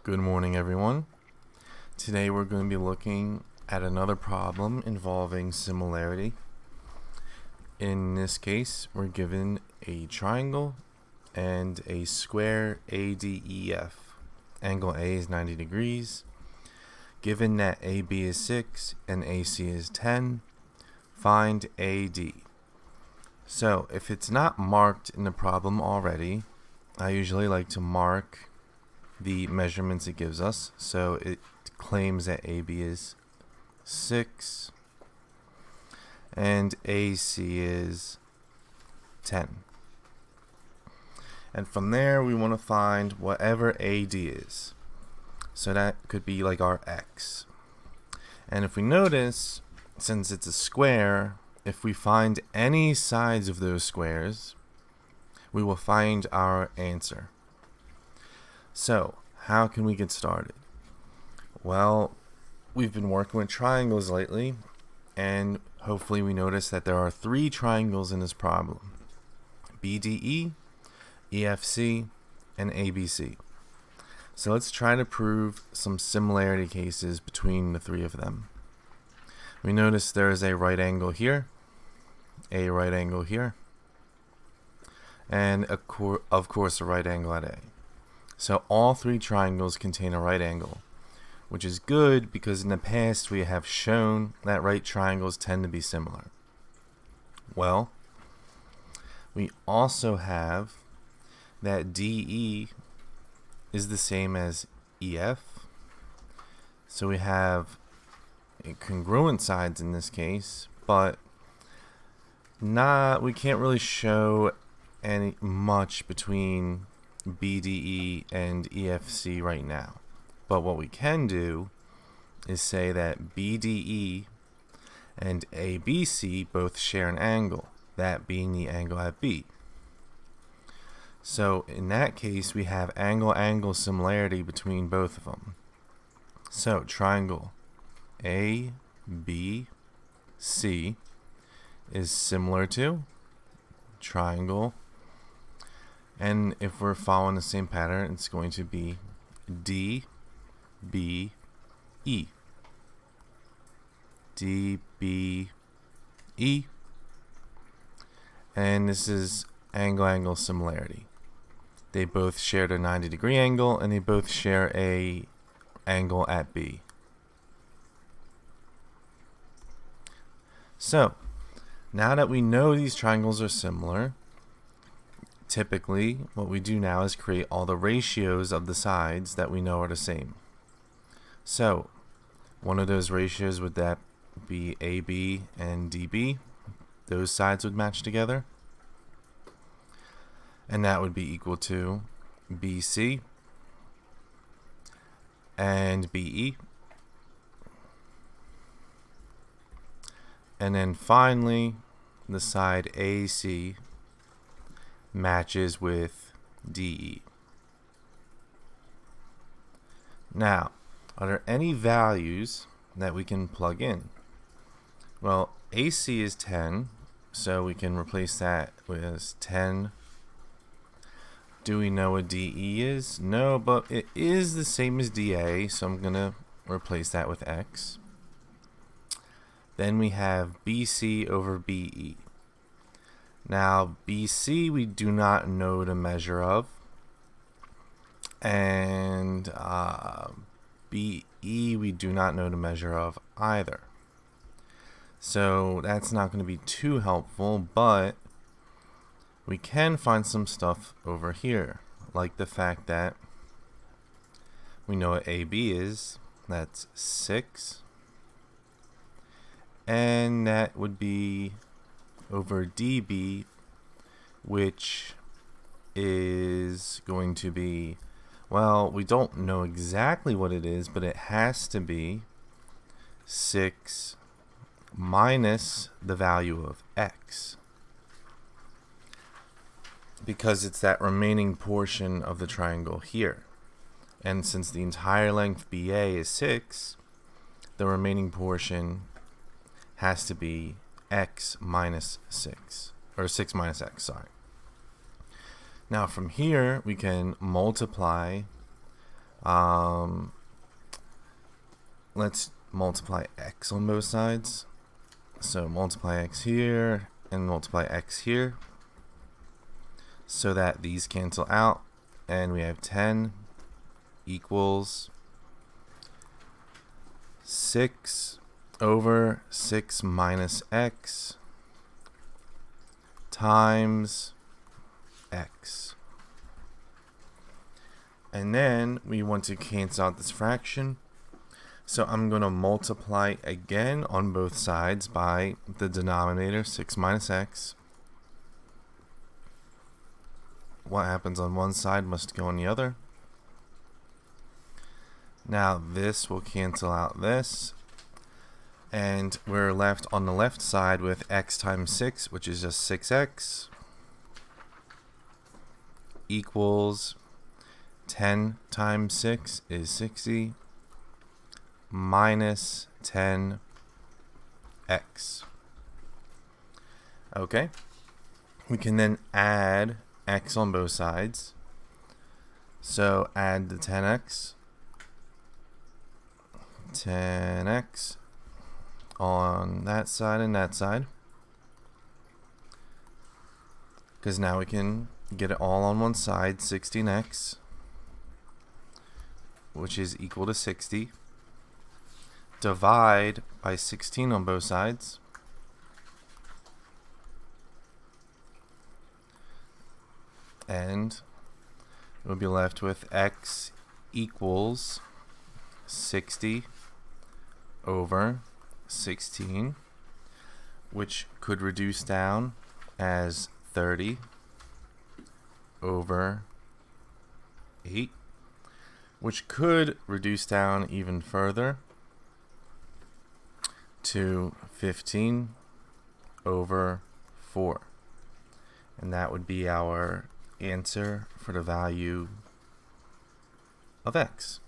Good morning, everyone. Today we're going to be looking at another problem involving similarity. In this case, we're given a triangle and a square ADEF. Angle A is 90 degrees. Given that AB is 6 and AC is 10, find AD. So, if it's not marked in the problem already, I usually like to mark the measurements it gives us. So it claims that AB is 6 and AC is 10. And from there we want to find whatever AD is. So that could be like our X. And if we notice, since it's a square, if we find any sides of those squares, we will find our answer. So, how can we get started? Well, we've been working with triangles lately, and hopefully we notice that there are 3 triangles in this problem: BDE, EFC, and ABC. So let's try to prove some similarity cases between the 3 of them. We notice there is a right angle here, a right angle here, and of course a right angle at A. So all 3 triangles contain a right angle, which is good because in the past we have shown that right triangles tend to be similar. Well, we also have that DE is the same as EF. So we have congruent sides in this case, but we can't really show any much between BDE and EFC right now. But what we can do is say that BDE and ABC both share an angle, that being the angle at B. So in that case, we have angle-angle similarity between both of them. So triangle ABC is similar to triangle, and if we're following the same pattern, it's going to be DBE. DBE. And this is angle-angle similarity. They both shared a 90-degree angle, and they both share a angle at B. So, now that we know these triangles are similar, typically what we do now is create all the ratios of the sides that we know are the same. So, one of those ratios would that be AB and DB. Those sides would match together. And that would be equal to BC and BE. And then finally, the side AC matches with DE. Now, are there any values that we can plug in? Well, AC is 10, so we can replace that with 10. Do we know what DE is? No, but it is the same as DA, so I'm going to replace that with X. Then we have BC over BE. Now, BC we do not know the measure of, and BE we do not know the measure of either. So that's not going to be too helpful, but we can find some stuff over here, like the fact that we know what AB is. That's 6. And that would be over DB, which is going to be, well, we don't know exactly what it is, but it has to be 6 minus the value of X, because it's that remaining portion of the triangle here. And since the entire length BA is 6, the remaining portion has to be X minus 6, or 6 minus X, sorry. Now from here, we can multiply Let's multiply x on both sides. So multiply x here and multiply x here, so that these cancel out, and we have 10 equals 6 over 6 minus x times x. And then we want to cancel out this fraction. So I'm going to multiply again on both sides by the denominator, 6 minus x. What happens on one side must go on the other. Now this will cancel out this. And we're left on the left side with x times 6, which is just 6x, equals 10 times 6 is 60, minus 10x. Okay, we can then add x on both sides. So add the 10x on that side and that side, because now we can get it all on one side. 16x, which is equal to 60. Divide by 16 on both sides. And we'll be left with x equals 60 over 16, which could reduce down as 30 over 8, which could reduce down even further to 15 over 4. And that would be our answer for the value of x.